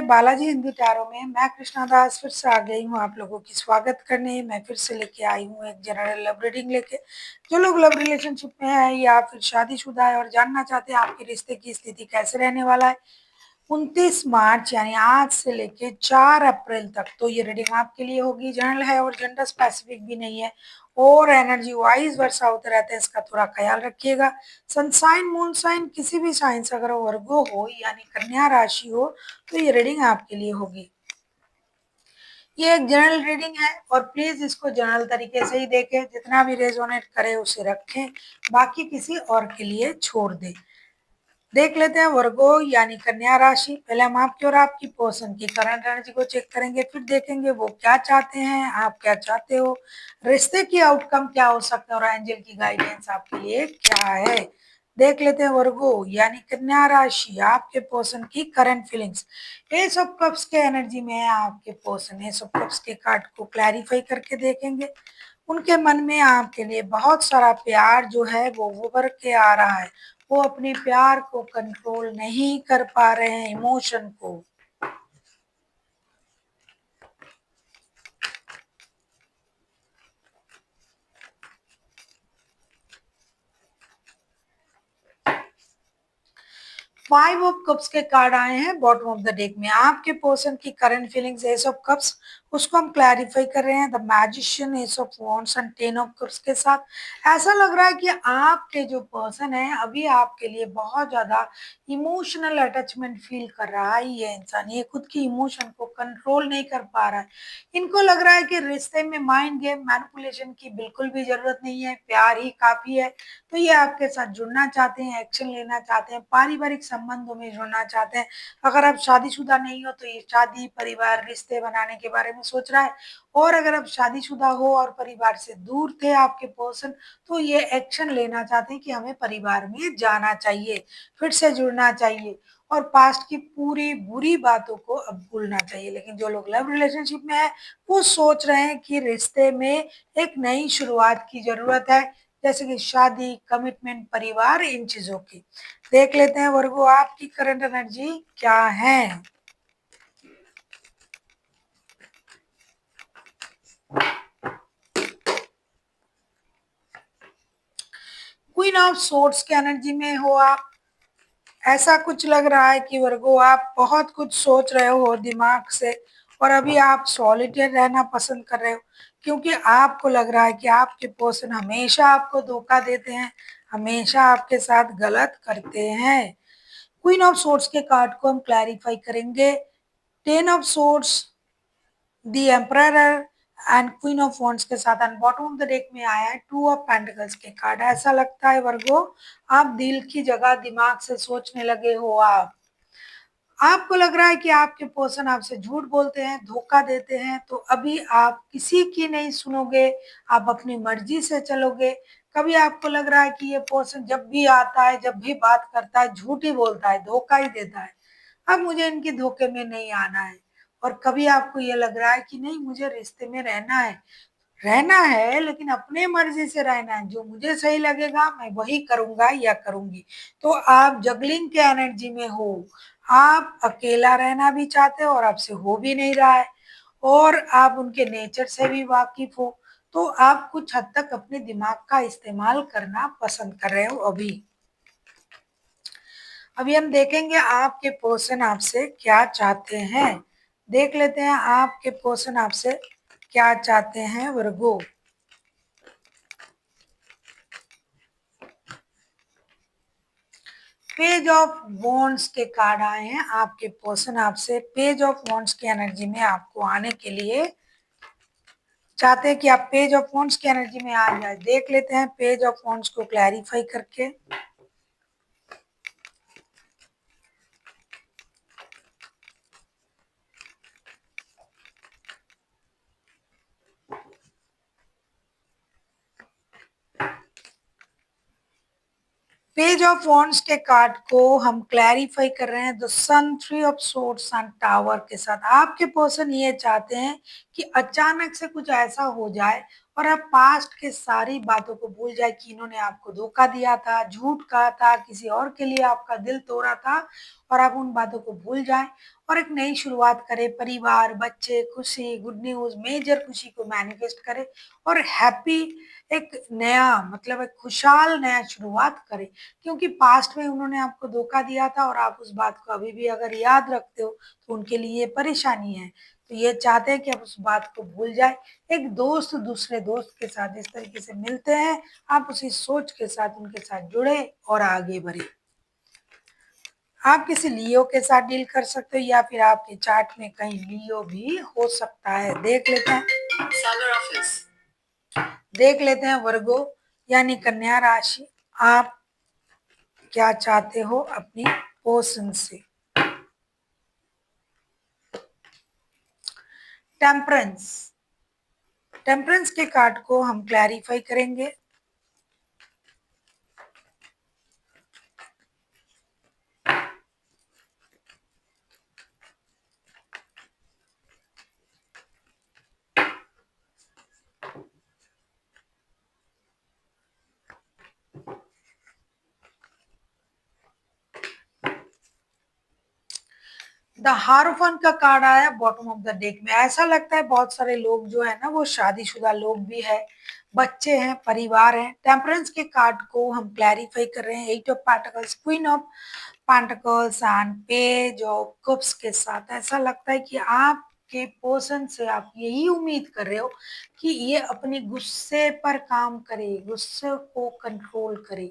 Balaji Hindi tarot में मैं कृष्णा दास फिर से आ गई हूँ आप लोगों की स्वागत करने। मैं फिर से लेके आई हूँ एक जनरल लव रीडिंग लेके। जो लोग लव रिलेशनशिप में है या फिर शादीशुदा है और जानना चाहते हैं आपके रिश्ते की स्थिति कैसे रहने वाला है 29 मार्च यानी आज से लेके 4 अप्रैल तक, तो ये रीडिंग आपके लिए होगी। जनरल है और जेंडर स्पेसिफिक भी नहीं है और एनर्जी वाइज वर्षा होते रहते हैं, इसका थोड़ा ख्याल रखिएगा। सनसाइन मून साइन किसी भी साइन से अगर वर्गो हो यानी कन्या राशि हो तो ये रीडिंग आपके लिए होगी। ये एक जनरल रीडिंग है और प्लीज इसको जनरल तरीके से ही देखें, जितना भी रेजोनेट करे उसे रखें, बाकी किसी और के लिए छोड़ दें। देख लेते हैं वर्गो यानी कन्या राशि। पहले हम आपकी और आपकी पर्सन की करंट एनर्जी को चेक करेंगे, फिर देखेंगे वो क्या चाहते हैं, आप क्या चाहते हो, रिश्ते की आउटकम क्या हो सकता है और एंजल की गाइडेंस आपके लिए क्या है। देख लेते हैं वर्गो यानी कन्या राशि, आपके पर्सन की current feelings. S of cups के एनर्जी में है आपके पर्सन। एस ऑफ कप्स के कार्ड को क्लैरिफाई करके देखेंगे। उनके मन में आपके लिए बहुत सारा प्यार जो है वो उभर के आ रहा है। वो अपने प्यार को कंट्रोल नहीं कर पा रहे हैं, इमोशन को। फाइव ऑफ कप्स के कार्ड आए हैं बॉटम ऑफ द डेक में। आपके पर्सन की current feelings S of cups, उसको हम क्लैरिफाई कर रहे हैं। The magician, S of wands and ten of cups के साथ ऐसा लग रहा है कि आपके जो पर्सन है अभी आपके लिए बहुत ज्यादा इमोशनल अटैचमेंट फील कर रहा है। ये इंसान ये खुद की इमोशन को कंट्रोल नहीं कर पा रहा है। इनको लग रहा है कि रिश्ते में माइंड गेम मैनिपुलेशन की बिल्कुल भी जरूरत नहीं है, प्यार ही काफी है। तो ये आपके साथ जुड़ना चाहते हैं, एक्शन लेना चाहते हैं, पारिवारिक संबंधों में जुड़ना चाहते हैं। अगर आप शादीशुदा नहीं हो तो ये शादी, परिवार, रिश्ते बनाने के बारे में सोच रहा है। और अगर आप शादीशुदा हो और परिवार से दूर थे आपके पर्सन, तो ये एक्शन लेना चाहते हैं कि हमें परिवार में जाना चाहिए, फिर से जुड़ना चाहिए और पास्ट की पूरी बुरी बातों को अब भूलना चाहिए। लेकिन जो लोग लव रिलेशनशिप में है वो सोच रहे हैं कि रिश्ते में एक नई शुरुआत की जरूरत है, जैसे कि शादी, कमिटमेंट, परिवार, इन चीजों की। देख लेते हैं वर्गो आपकी करंट एनर्जी क्या है। क्वीन ऑफ सोर्ड्स के एनर्जी में हो आप। ऐसा कुछ लग रहा है कि वर्गो आप बहुत कुछ सोच रहे हो दिमाग से और अभी आप सॉलिटेयर रहना पसंद कर रहे हो, क्योंकि आपको लग रहा है कि आपके पर्सन हमेशा आपको धोखा देते हैं, हमेशा आपके साथ गलत करते हैं। क्वीन ऑफ सोर्ड्स के कार्ड को हम क्लैरिफाई करेंगे। Ten of swords, the emperor and queen of wands के साथ and bottom of the deck में आया है टू ऑफ पेंटिकल्स के कार्ड। ऐसा लगता है वर्गो आप दिल की जगह दिमाग से सोचने लगे हो। आपको लग रहा है कि आपके पर्सन आपसे झूठ बोलते हैं, धोखा देते हैं, तो अभी आप किसी की नहीं सुनोगे, आप अपनी मर्जी से चलोगे। कभी आपको लग रहा है कि ये पर्सन जब भी आता है, जब भी बात करता है, झूठ ही बोलता है, धोखा ही देता है, अब मुझे इनके धोखे में नहीं आना है। और कभी आपको ये लग रहा है कि नहीं, मुझे रिश्ते में रहना है, रहना है लेकिन अपने मर्जी से रहना है, जो मुझे सही लगेगा मैं वही करूंगा या करूंगी। तो आप जगलिंग के एनर्जी में हो, आप अकेला रहना भी चाहते हो और आपसे हो भी नहीं रहा है, और आप उनके नेचर से भी वाकिफ हो, तो आप कुछ हद तक अपने दिमाग का इस्तेमाल करना पसंद कर रहे हो। अभी हम देखेंगे आपके पर्सन आपसे क्या चाहते हैं। देख लेते हैं आपके पर्सन आपसे क्या चाहते हैं वर्गो। पेज ऑफ वॉन्ड्स के कार्ड आए हैं। आपके पर्सन आपसे पेज ऑफ वॉन्ड्स की एनर्जी में आपको आने के लिए चाहते हैं कि आप पेज ऑफ वॉन्ड्स की एनर्जी में आ जाए। देख लेते हैं पेज ऑफ वॉन्ड्स को क्लैरिफाई करके। पेज ऑफ वॉन्ड्स के कार्ड को हम क्लैरिफाई कर रहे हैं the sun, three of swords and tower के साथ। आपके पर्सन ये चाहते हैं कि अचानक से कुछ ऐसा हो जाए और आप पास्ट के सारी बातों को भूल जाए कि इन्होंने आपको धोखा दिया था, झूठ कहा था, किसी और के लिए आपका दिल तोड़ा था, और आप उन बातों को भूल जाएं और एक नई शुरुआत करे, परिवार, बच्चे, खुशी, गुड न्यूज़, मेजर खुशी को मैनिफेस्ट करे और हैप्पी एक नया मतलब एक खुशहाल नया शुरुआत करे। क्योंकि पास्ट में उन्होंने आपको धोखा दिया था और आप उस बात को अभी भी अगर याद रखते हो, तो उनके लिए ये परेशानी है। तो ये चाहते हैं कि आप उस बात को भूल जाएँ। एक दोस्त दूसरे दोस्त के साथ इस तरीके से मिलते हैं, आप उसी सोच के साथ उनके साथ जुड़े और आगे बढ़े। आप किसी लियो के साथ डील कर सकते हो या फिर आपके चार्ट में कहीं लियो भी हो सकता है। देख लेते हैं। सागर ऑफिस। देख लेते हैं वर्गो यानी कन्या राशि, आप क्या चाहते हो अपनी पर्सन से। टेम्परेंस। टेम्परेंस के कार्ड को हम क्लैरिफाई करेंगे। द हारोफन का कार्ड आया बॉटम ऑफ द डेक में। ऐसा लगता है बहुत सारे लोग जो है ना वो शादीशुदा लोग भी है, बच्चे हैं, परिवार है। टेम्परेंस के कार्ड को हम क्लैरिफाई कर रहे हैं। Eight of pentacles, queen of pentacles and page of cups के साथ। ऐसा लगता है कि आपके पर्सन से आप यही उम्मीद कर रहे हो कि ये अपने गुस्से पर काम करे, गुस्से को कंट्रोल करे,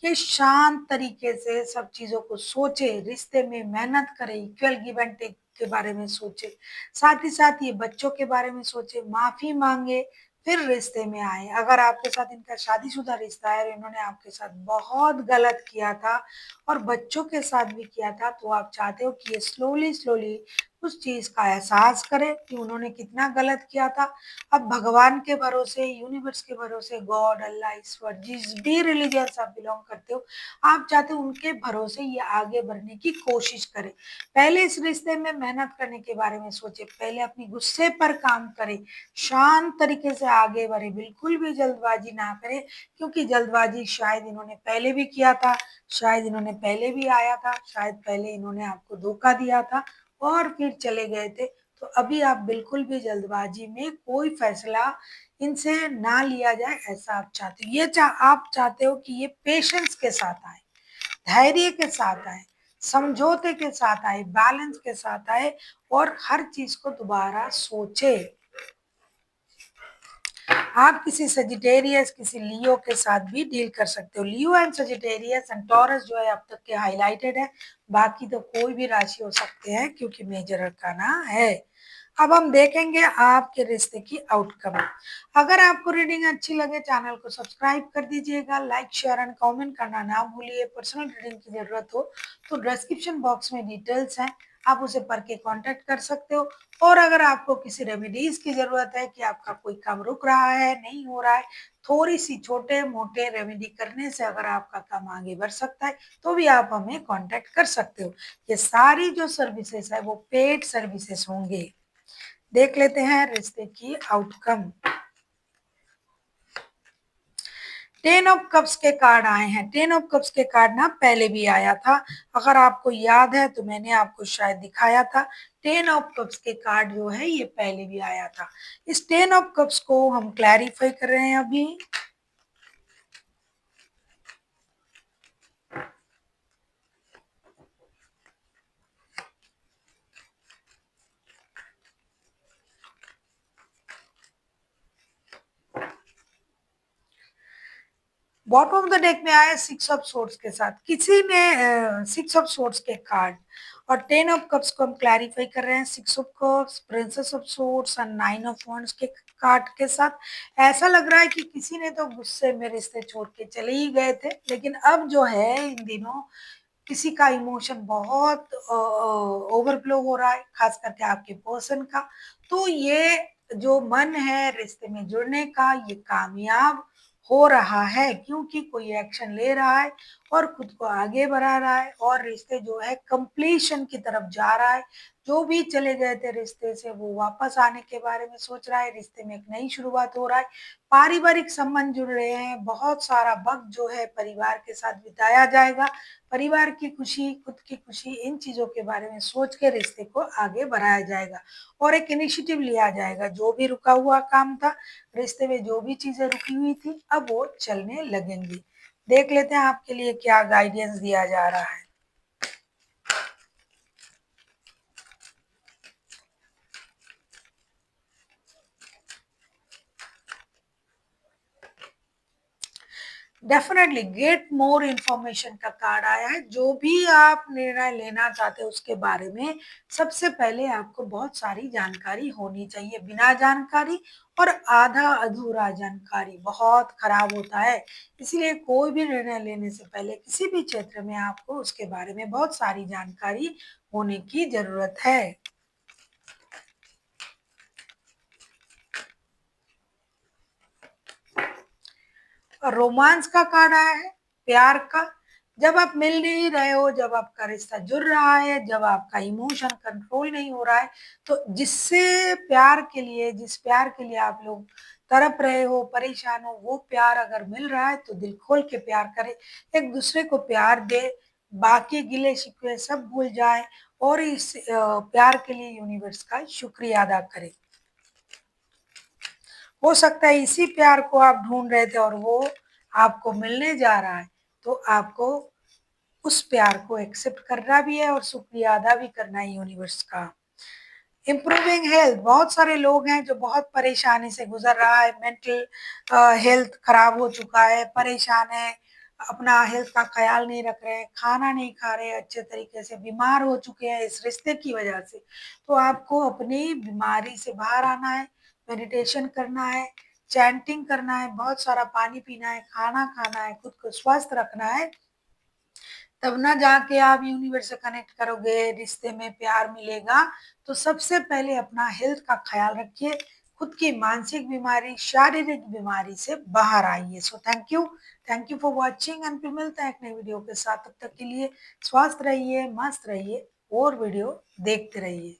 ये शांत तरीके से सब चीज़ों को सोचे, रिश्ते में मेहनत करे, इक्वल गिव एंड टेक के बारे में सोचे, साथ ही साथ ये बच्चों के बारे में सोचे, माफ़ी माँगे, फिर रिश्ते में आए। अगर आपके साथ इनका शादीशुदा रिश्ता है और इन्होंने आपके साथ बहुत गलत किया था और बच्चों के साथ भी किया था, तो आप चाहते हो कि ये स्लोली-स्लोली उस चीज़ का एहसास करे कि उन्होंने कितना गलत किया था। अब भगवान के भरोसे, यूनिवर्स के भरोसे, गॉड, अल्लाह, ईश्वर, जिस भी रिलीजन से आप बिलॉन्ग करते हो, आप चाहते हो उनके भरोसे ये आगे बढ़ने की कोशिश करे। पहले इस रिश्ते में मेहनत करने के बारे में सोचे, पहले अपनी गुस्से पर काम करे, शांत तरीके से आगे बढ़े, बिल्कुल भी जल्दबाजी ना करे क्योंकि जल्दबाजी शायद इन्होंने पहले भी किया था, शायद इन्होंने पहले भी आया था, शायद पहले इन्होंने आपको धोखा दिया था और फिर चले गए थे। तो अभी आप बिल्कुल भी जल्दबाजी में कोई फैसला इनसे ना लिया जाए, ऐसा आप चाहते हो। आप चाहते हो कि ये पेशेंस के साथ आए, धैर्य के साथ आए, समझौते के साथ आए, बैलेंस के साथ आए और हर चीज को दोबारा सोचे। आप किसी सजिटेरियस, किसी लियो के साथ भी डील कर सकते हो। लियो एंड सजिटेरियस एंड टॉरस जो है अब तक के हाइलाइटेड है, बाकी तो कोई भी राशि हो सकते हैं क्योंकि मेजर अरकाना है। अब हम देखेंगे आपके रिश्ते की आउटकम। अगर आपको रीडिंग अच्छी लगे चैनल को सब्सक्राइब कर दीजिएगा, लाइक शेयर एंड कमेंट करना ना भूलिए। पर्सनल रीडिंग की जरूरत हो तो डिस्क्रिप्शन बॉक्स में डिटेल्स हैं, आप उसे पढ़ के कांटेक्ट कर सकते हो। और अगर आपको किसी रेमेडीज की जरूरत है कि आपका कोई काम रुक रहा है, नहीं हो रहा है, थोड़ी सी छोटे मोटे रेमेडी करने से अगर आपका काम आगे बढ़ सकता है, तो भी आप हमें कांटेक्ट कर सकते हो। ये सारी जो सर्विसेज है वो पेड सर्विसेज होंगे। देख लेते हैं रिश्ते की आउटकम। 10 ऑफ कप्स के कार्ड आए हैं। 10 ऑफ कप्स के कार्ड ना पहले भी आया था, अगर आपको याद है तो मैंने आपको शायद दिखाया था। 10 ऑफ कप्स के कार्ड जो है ये पहले भी आया था। इस 10 ऑफ कप्स को हम क्लैरिफाई कर रहे हैं अभी। बॉटम ऑफ द डेक में आया 6 ऑफ सोर्ड्स के साथ, किसी ने 6 ऑफ सोर्ड्स के कार्ड और 10 ऑफ कप्स को हम क्लैरिफाई कर रहे हैं। 6 of cups, princess of swords and 9 of wands के कार्ड के साथ। ऐसा लग रहा है कि किसी ने तो गुस्से में रिश्ते छोड़ के चले ही गए थे, लेकिन अब जो है इन दिनों किसी का इमोशन बहुत ओवरफ्लो हो रहा है, खास करके आपके पर्सन का। तो ये जो मन है रिश्ते में जुड़ने का, ये कामयाब हो रहा है क्योंकि कोई एक्शन ले रहा है और खुद को आगे बढ़ा रहा है और रिश्ते जो है कंप्लीशन की तरफ जा रहा है। जो भी चले गए थे रिश्ते से वो वापस आने के बारे में सोच रहा है, रिश्ते में एक नई शुरुआत हो रहा है, पारिवारिक संबंध जुड़ रहे हैं, बहुत सारा वक़्त जो है परिवार के साथ बिताया जाएगा। परिवार की खुशी, खुद की खुशी, इन चीज़ों के बारे में सोच के रिश्ते को आगे बढ़ाया जाएगा और एक इनिशिएटिव लिया जाएगा। जो भी रुका हुआ काम था, रिश्ते में जो भी चीज़ें रुकी हुई थी, अब वो चलने लगेंगी। देख लेते हैं आपके लिए क्या गाइडेंस दिया जा रहा है। डेफिनेटली गेट मोर इन्फॉर्मेशन का कार्ड आया है। जो भी आप निर्णय लेना चाहते हैं उसके बारे में सबसे पहले आपको बहुत सारी जानकारी होनी चाहिए। बिना जानकारी और आधा अधूरा जानकारी बहुत खराब होता है। इसलिए कोई भी निर्णय लेने से पहले किसी भी क्षेत्र में आपको उसके बारे में बहुत सारी जानकारी होने की जरूरत है। रोमांस का कार्ड आया है, प्यार का। जब आप मिल नहीं रहे हो, जब आपका रिश्ता जुड़ रहा है, जब आपका इमोशन कंट्रोल नहीं हो रहा है, तो जिस प्यार के लिए आप लोग तड़प रहे हो, परेशान हो, वो प्यार अगर मिल रहा है तो दिल खोल के प्यार करें, एक दूसरे को प्यार दे, बाकी गिले शिकवे सब भूल जाए और इस प्यार के लिए यूनिवर्स का शुक्रिया अदा करें। हो सकता है इसी प्यार को आप ढूंढ रहे थे और वो आपको मिलने जा रहा है, तो आपको उस प्यार को एक्सेप्ट करना भी है और शुक्रिया अदा भी करना है यूनिवर्स का। इम्प्रूविंग हेल्थ, बहुत सारे लोग हैं जो बहुत परेशानी से गुजर रहा है, मेंटल हेल्थ खराब हो चुका है, परेशान है, अपना हेल्थ का ख्याल नहीं रख रहे हैं, खाना नहीं खा रहे अच्छे तरीके से, बीमार हो चुके हैं इस रिश्ते की वजह से। तो आपको अपनी बीमारी से बाहर आना है, मेडिटेशन करना है, चैंटिंग करना है, बहुत सारा पानी पीना है, खाना खाना है, खुद को स्वस्थ रखना है, तब ना जाके आप यूनिवर्स से कनेक्ट करोगे, रिश्ते में प्यार मिलेगा। तो सबसे पहले अपना हेल्थ का ख्याल रखिए, खुद की मानसिक बीमारी, शारीरिक बीमारी से बाहर आइए। So thank you for watching and फिर मिलते हैं एक नई वीडियो के साथ। तब तक के लिए स्वस्थ रहिए, मस्त रहिए और वीडियो देखते रहिए।